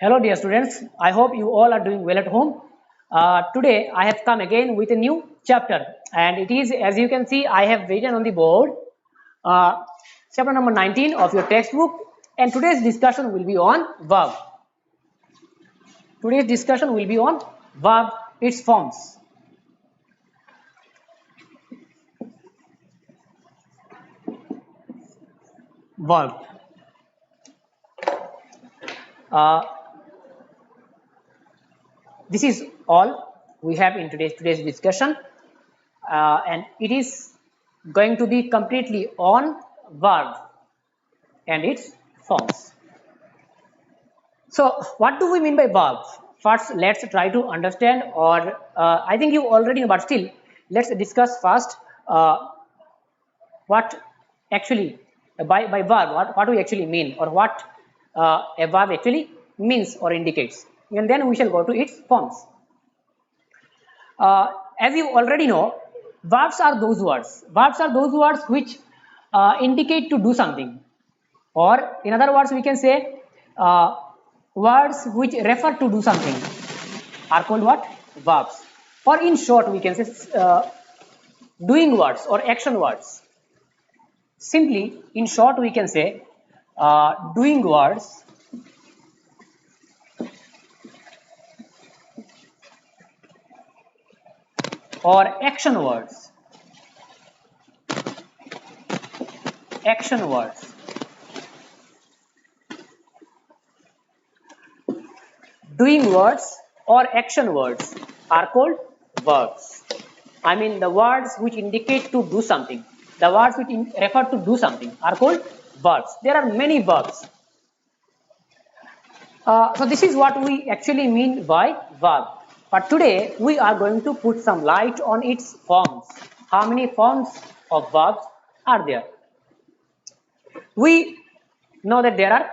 Hello dear students, I hope you all are doing well at home. Today I have come again with a new chapter, and it is, as you can see, I have written on the board uh, chapter number 19 of your textbook, and today's discussion will be on verb. Today's discussion will be on verb, its forms. Verb. Uh, this is all we have in today's discussion, and it is going to be completely on verb and its forms. So what do we mean by verb? First, let's try to understand, or I think you already know, but still, let's discuss first what actually by verb, what we actually mean, or what a verb actually means or indicates, and then we shall go to its forms. As you already know, verbs are those words. Verbs are those words which indicate to do something, or in other words, we can say words which refer to do something are called what? Verbs. Or in short, we can say doing words or action words. Simply, in short, we can say doing words or action words. Action words. Doing words or action words are called verbs. I mean the words which indicate to do something. The words which refer to do something are called verbs. There are many verbs. So this is what we actually mean by verb. But today we are going to put some light on its forms. How many forms of verbs are there? We know that there are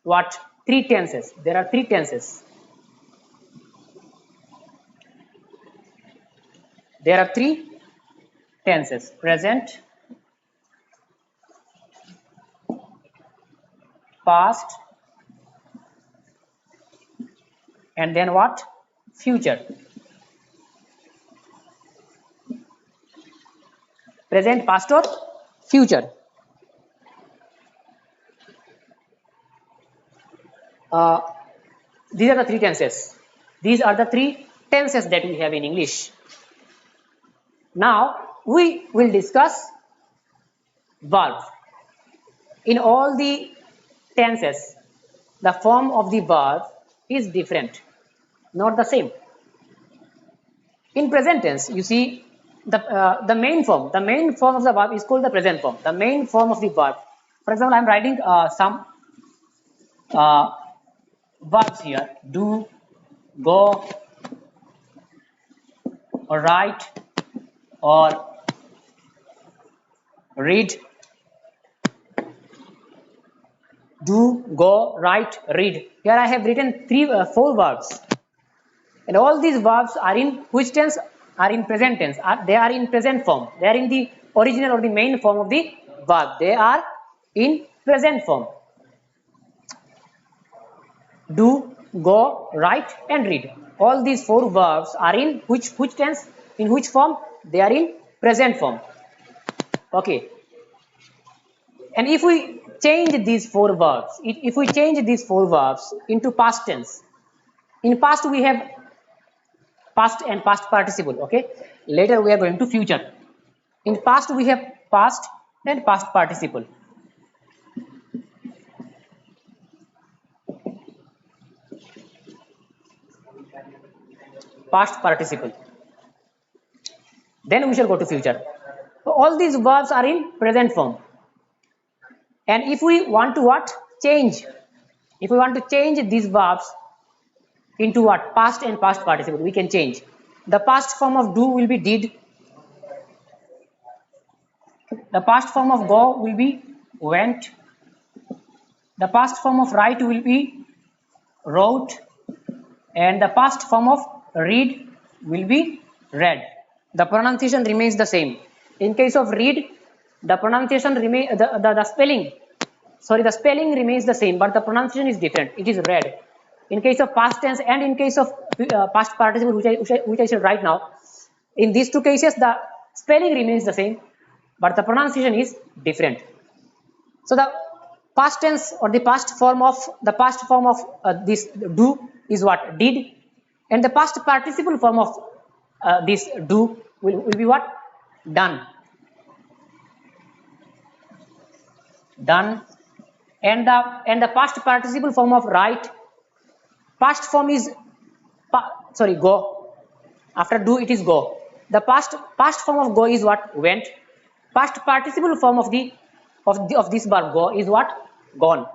what? Three tenses. There are three tenses. There are three tenses: present, past, and then what? Future. Present, past, or future. These are the three tenses. These are the three tenses that we have in English. Now we will discuss verbs. In all the tenses, the form of the verb is different, not the same. In present tense, you see the main form. The main form of the verb is called the present form. The main form of the verb. For example, I am writing some verbs here: do, go, or write, or read. Do, go, write, read. Here I have written four verbs, and all these verbs are in which tense? Are in present tense. They are in present form. They are in the original or the main form of the verb. They are in present form. Do, go, write, and read. All these four verbs are in which tense? In which form? They are in present form. Okay. And if we change these four verbs, into past tense, in past we have past and past participle. Okay. Later we are going to future. In past we have past and past participle. Past participle. Then we shall go to future. So all these verbs are in present form. And if we want to what? Change. If we want to change these verbs into what? Past and past participle, we can change. The past form of do will be did. The past form of go will be went. The past form of write will be wrote. And the past form of read will be read. The pronunciation remains the same. In case of read, the pronunciation remains the spelling remains the same, but the pronunciation is different. It is read. in case of past tense and in case of past participle, which I said right now, in these two cases the spelling remains the same, but the pronunciation is different. So the past tense or the past form of this do is what? Did, and the past participle form of this do will be what? Done. Done. And the past participle form of write, past form is go. After do it is go. The past form of go is what? Went. Past participle form of this verb go is what? Gone.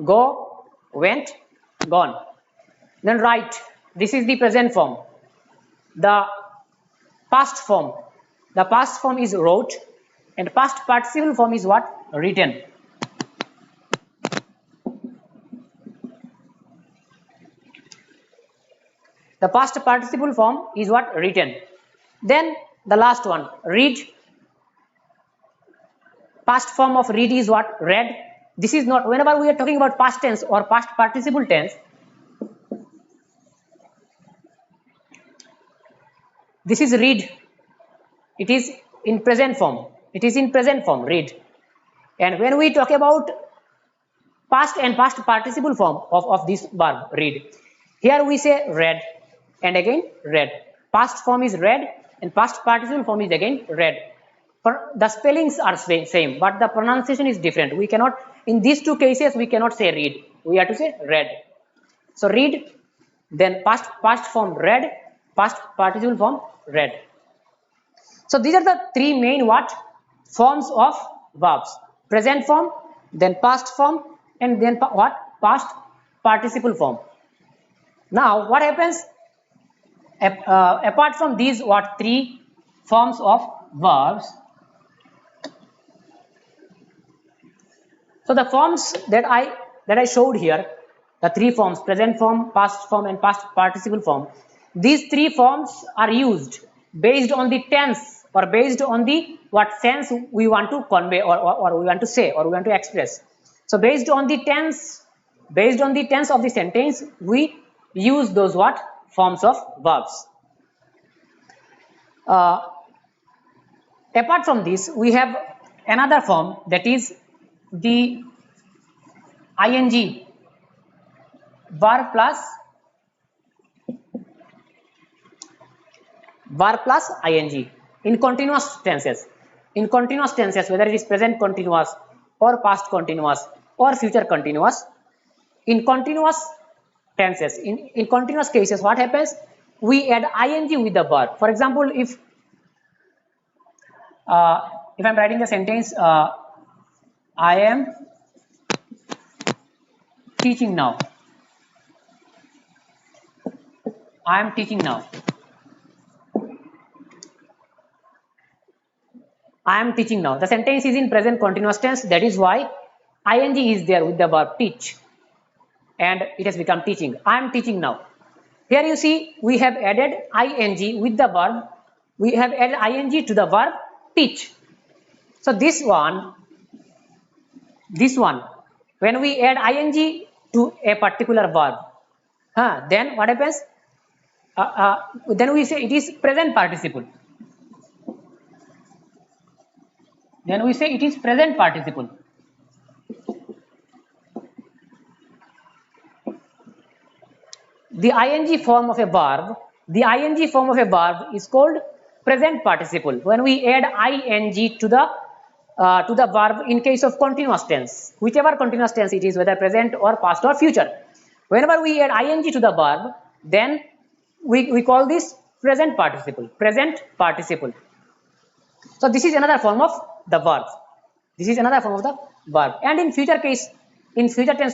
Go, went, gone. Then write. This is the present form. The past form is wrote, and past participle form is what? Written. The past participle form is what? Written. Then the last one, read. Past form of read is what? Read. This is not, whenever we are talking about past tense or past participle tense, this is read. It is in present form. Read. And when we talk about past and past participle form of this verb read, here we say read and again read. Past form is read and past participle form is again read. The spellings are same, but the pronunciation is different. We cannot, in these two cases, we cannot say read. We have to say read. So read, then past form read, past participle form read. So these are the three main what? Forms of verbs. Present form, then past form, and then what? Past participle form. Now what happens? Apart from these what? Three forms of verbs. So the forms that I showed here, the three forms, present form, past form, and past participle form, these three forms are used based on the tense or based on the what sense we want to convey or we want to say or we want to express. So based on the tense of the sentence, we use those what? Forms of verbs. Apart from this, we have another form, that is the ing, verb plus ing in continuous tenses. In continuous tenses, whether it is present continuous or past continuous or future continuous, in continuous tenses, in continuous cases, what happens? We add ing with the verb. For example, if I'm writing a sentence, I am teaching now. I am teaching now. I am teaching now. The sentence is in present continuous tense. That is why ing is there with the verb teach, and it has become teaching. I am teaching now. Here you see we have added ing with the verb. We have added ing to the verb teach. So this one, when we add ing to a particular verb, then what happens? Then we say it is present participle. Then we say it is present participle. The ing form of a verb is called present participle. When we add ing to the verb in case of continuous tense, whichever continuous tense it is, whether present or past or future, whenever we add ing to the verb, then we call this present participle. So this is another form of the verb. And in future tense,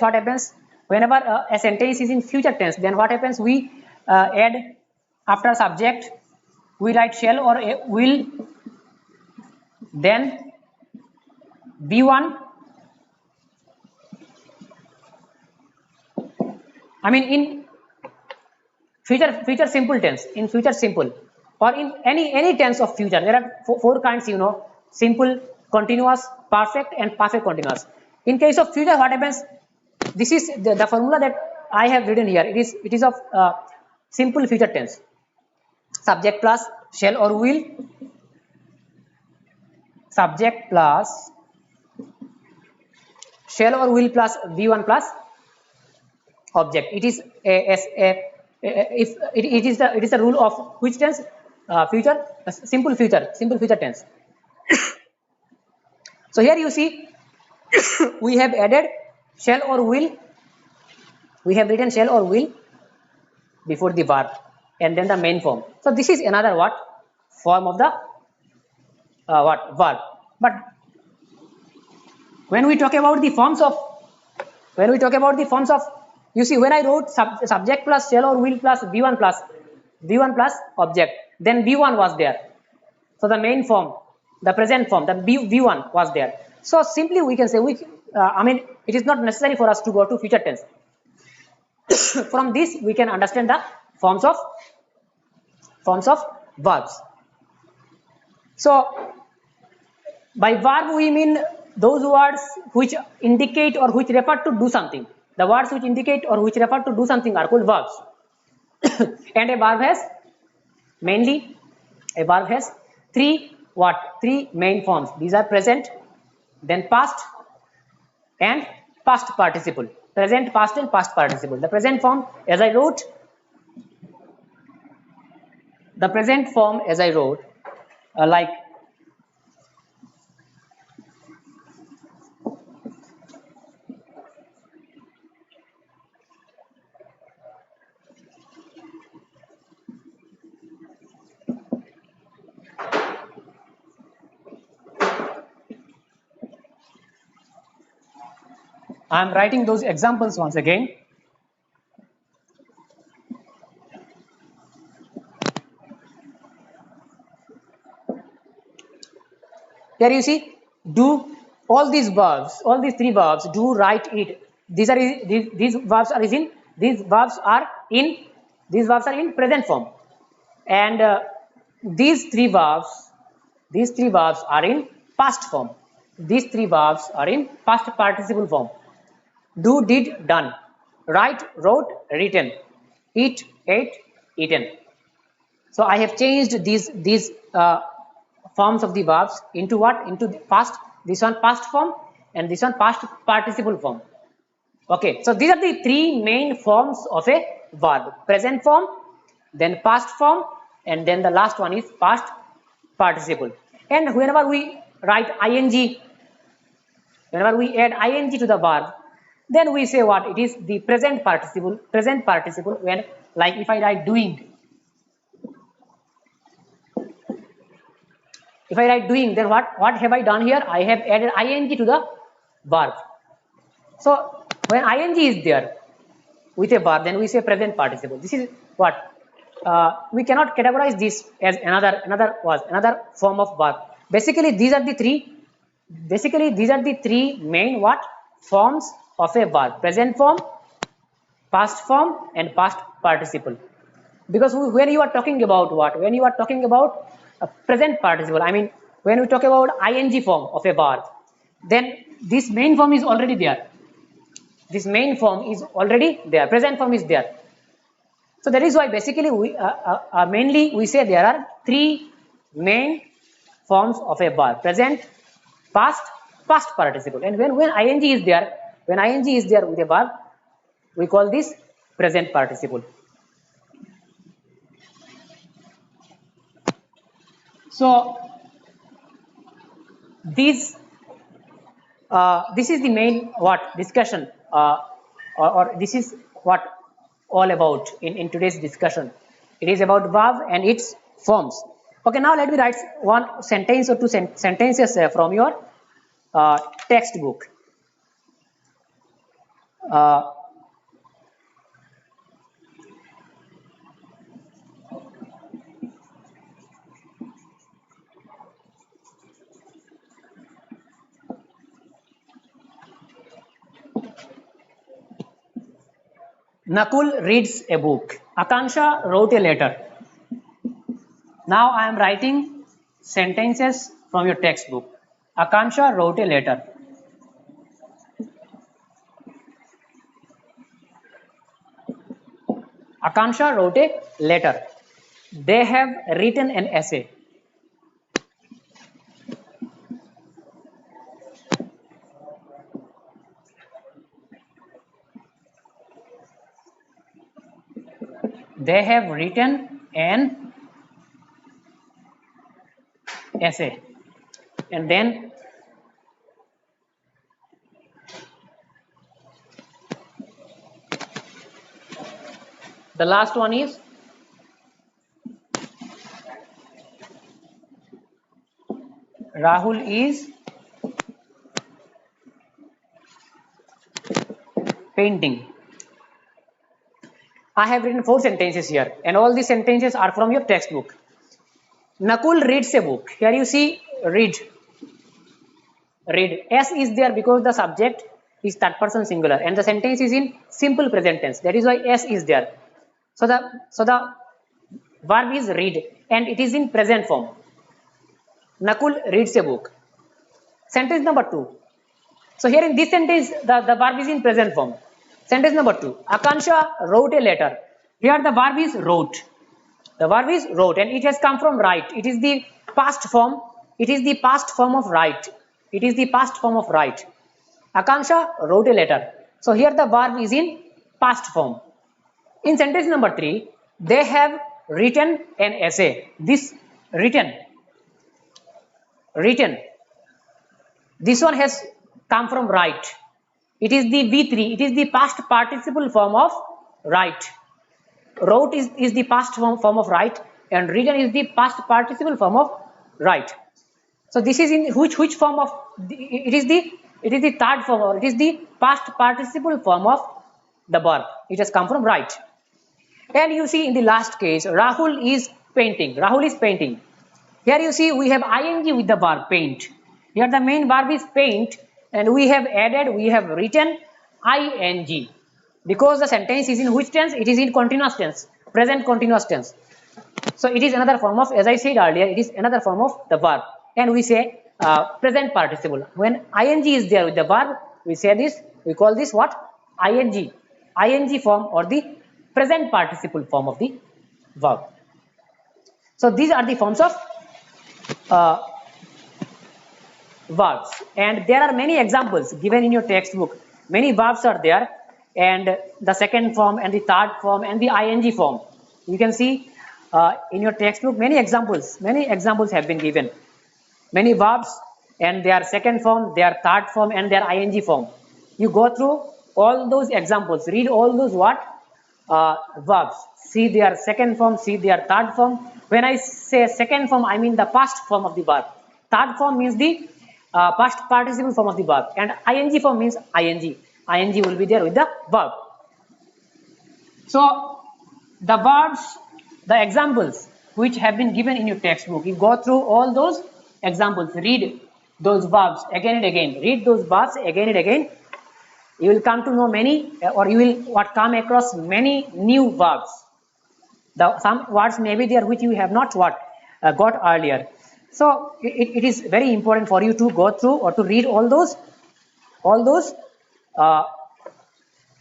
what happens? Whenever a sentence is in future tense, then what happens? We add after subject, we write shall or will, then B1. I mean in future simple tense, or in any tense of future, there are four kinds, simple, continuous, perfect, and perfect continuous. In case of future, what happens? This is the formula that I have written here. It is of simple future tense. Subject plus shall or will. Subject plus shall or will plus V1 plus object. It is it is the rule of which tense? Future, simple future tense. So here you see we have added shall or will. We have written shall or will before the verb and then the main form. So this is another what form of the what verb. But when we talk about the forms of you see, when I wrote subject plus shall or will plus V1 plus object, then V1 was there. So the main form, the present form, the V1 was there. So simply we can say I mean, it is not necessary for us to go to future tense. From this we can understand the forms of verbs. So by verb we mean those words which indicate or which refer to do something. The words which indicate or which refer to do something are called verbs. And a verb has three main forms. These are present, then past, and past participle. Present, past, and past participle. The present form, as I wrote, like I am writing those examples once again. Here you see, do all these three verbs, do, write, eat. These verbs are in present form, and these three verbs are in past form. These three verbs are in past participle form. Do, did, done. Write, wrote, written. Eat, ate, eaten. So I have changed these forms of the verbs into what? Into the past. This one past form and this one past participle form. Okay, so these are the three main forms of a verb: present form, then past form, and then the last one is past participle. And whenever we write ing, whenever we add ing to the verb, then we say what? It is the present participle. When, like if I write doing. If I write doing, then what have I done here? I have added ing to the verb. So when ing is there with a verb, then we say present participle. This is what we cannot categorize this as another form of verb. Basically, these are the three main what forms of a verb: present form, past form, and past participle. Because when you are talking about what? When you are talking about a present participle, I mean, when we talk about ing form of a verb, then this main form is already there. Present form is there. So that is why basically we mainly we say there are three main forms of a verb: present, past, past participle. And when ing is there, with a verb, we call this present participle. So this is the main discussion or this is what all about in today's discussion. It is about verb and its forms. Okay, now let me write one sentence or two sentences from your textbook. Nakul reads a book. Akansha wrote a letter. Now I am writing sentences from your textbook. Akansha wrote a letter. Akansha wrote a letter. They have written an essay. They have written an essay. And then the last one is Rahul is painting. I have written 4 sentences here, and all these sentences are from your textbook. Nakul reads a book. Here you see read. Read. S is there because the subject is third person singular and the sentence is in simple present tense. That is why S is there. So the verb is read and it is in present form. Nakul reads a book. Sentence number 2. So here in this sentence the verb is in present form. Sentence number 2. Akansha wrote a letter. Here the verb is wrote. The verb is wrote and it has come from write. It is the past form. It is the past form of write. It is the past form of write. Akansha wrote a letter. So here the verb is in past form. In sentence number 3, they have written an essay. This written. This one has come from write. It is the V3. It is the past participle form of write. Wrote is the past form of write and written is the past participle form of write. So this is in which form of it is the third form or it is the past participle form of the verb. It has come from write. And you see in the last case Rahul is painting. Rahul is painting. Here you see we have ing with the verb paint. Here the main verb is paint and we have written ing. Because the sentence is in which tense? It is in continuous tense, present continuous tense. So it is another form of, as I said earlier, it is another form of the verb. And we say present participle. When ing is there with the verb, we say this, we call this what? ing form or the present participle form of the verb. So these are the forms of verbs. And there are many examples given in your textbook. Many verbs are there. And the second form and the third form and the ing form. You can see in your textbook many examples have been given. Many verbs and their second form, their third form and their ing form. You go through all those examples, read all those verbs, see their second form, see their third form. When I say second form, I mean the past form of the verb. Third form means the past participle form of the verb and ing form means ing. ing will be there with the verb. So the verbs, the examples which have been given in your textbook, you go through all those examples, read those verbs again and again, read those verbs again and again. You will come to know many or you will come across many new verbs. Some words may be there which you have not got earlier. So it is very important for you to go through or to read all those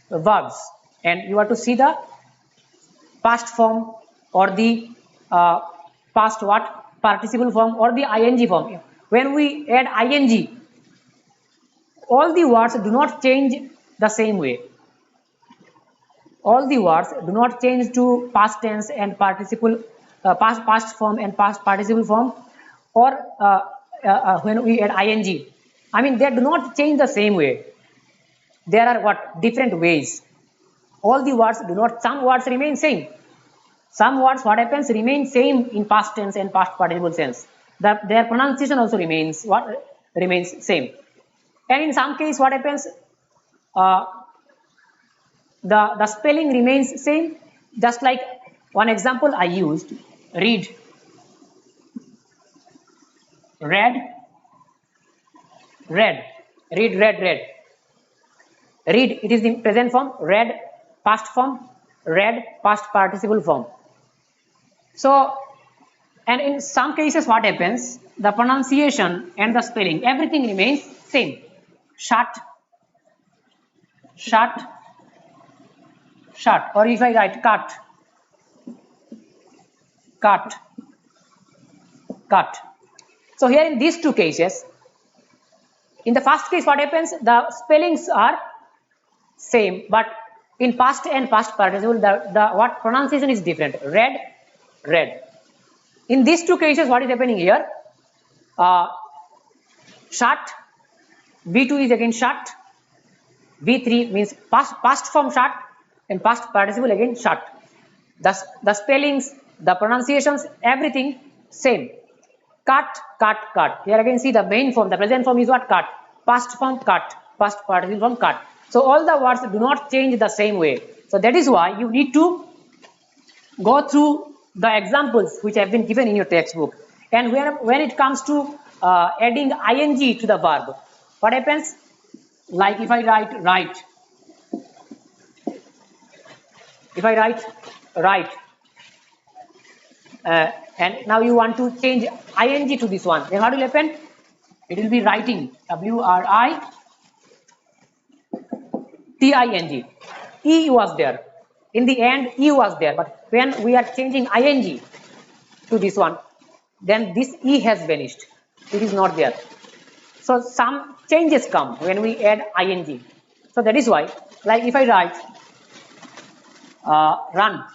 verbs and you have to see the past form or the past participle form or the ing form. When we add ing, all the words do not change the same way. All the words do not change to past tense and participle, past form and past participle form, or when we add ing. I mean they do not change the same way. There are different ways. All the words do not, some words remain same. Some words happens remain same in past tense and past participle sense. Their pronunciation also remains same. And in some case what happens, the spelling remains same. Just like one example I used, read, read, read, it is the present form, read past form, read past participle form. So And in some cases what happens, the pronunciation and the spelling, everything remains same. Shut, shut, shut. Or if I write cut, cut, cut. So here in these two cases, in the first case what happens, the spellings are same, but in past and past participle the what pronunciation is different. Red, red. In these two cases what is happening here, shut, V2 is again shut, V3 means past form shut, and past participle again shut. The spellings, the pronunciations, everything same. Cut, cut, cut. Here again see the main form, the present form is what? Cut. Past form cut, past participle form cut. So all the words do not change the same way. So that is why you need to go through the examples which have been given in your textbook. And when it comes to adding ing to the verb, what happens? Like if I write right, if I write right, and now you want to change ing to this one, then what will happen? It will be writing, writing. E was there. In the end, E was there. But when we are changing ing to this one, then this E has vanished. It is not there. So some changes come when we add ing. So that is why, like if I write run,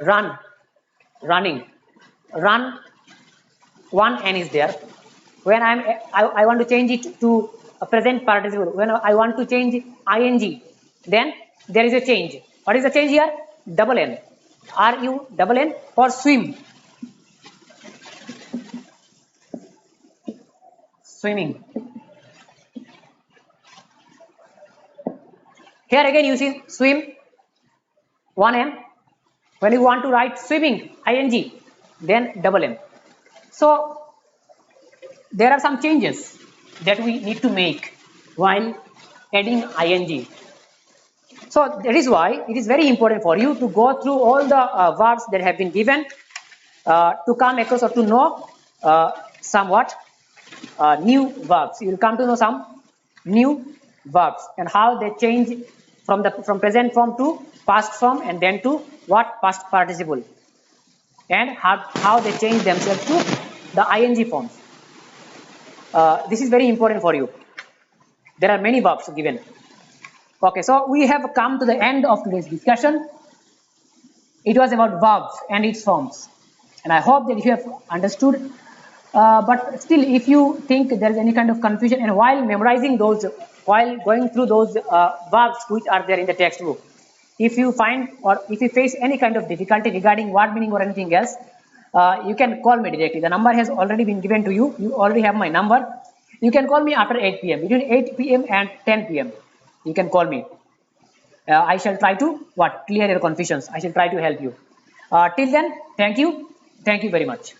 run, running, run, one N is there. When I want to change it to a present participle, when I want to change ing, then there is a change. What is the change here? Double N. RU double N for swim. Swimming. Here again you see swim, 1M. When you want to write swimming, ing, then double M. So there are some changes that we need to make while adding ing. So that is why it is very important for you to go through all the verbs that have been given to come across or to know somewhat new verbs. You will come to know some new verbs and how they change from present form to past form, and then to what? Past participle, and how they change themselves to the ing forms. This is very important for you. There are many verbs given. Okay, so we have come to the end of today's discussion. It was about verbs and its forms, and I hope that you have understood. But still, if you think there is any kind of confusion, and while memorizing those, while going through those verbs which are there in the textbook, if you find or if you face any kind of difficulty regarding word meaning or anything else, you can call me directly. The number has already been given to you. You already have my number. You can call me after 8 p.m. Between 8 p.m. and 10 p.m. You can call me. I shall try to clear your confusions. I shall try to help you. Till then, thank you. Thank you very much.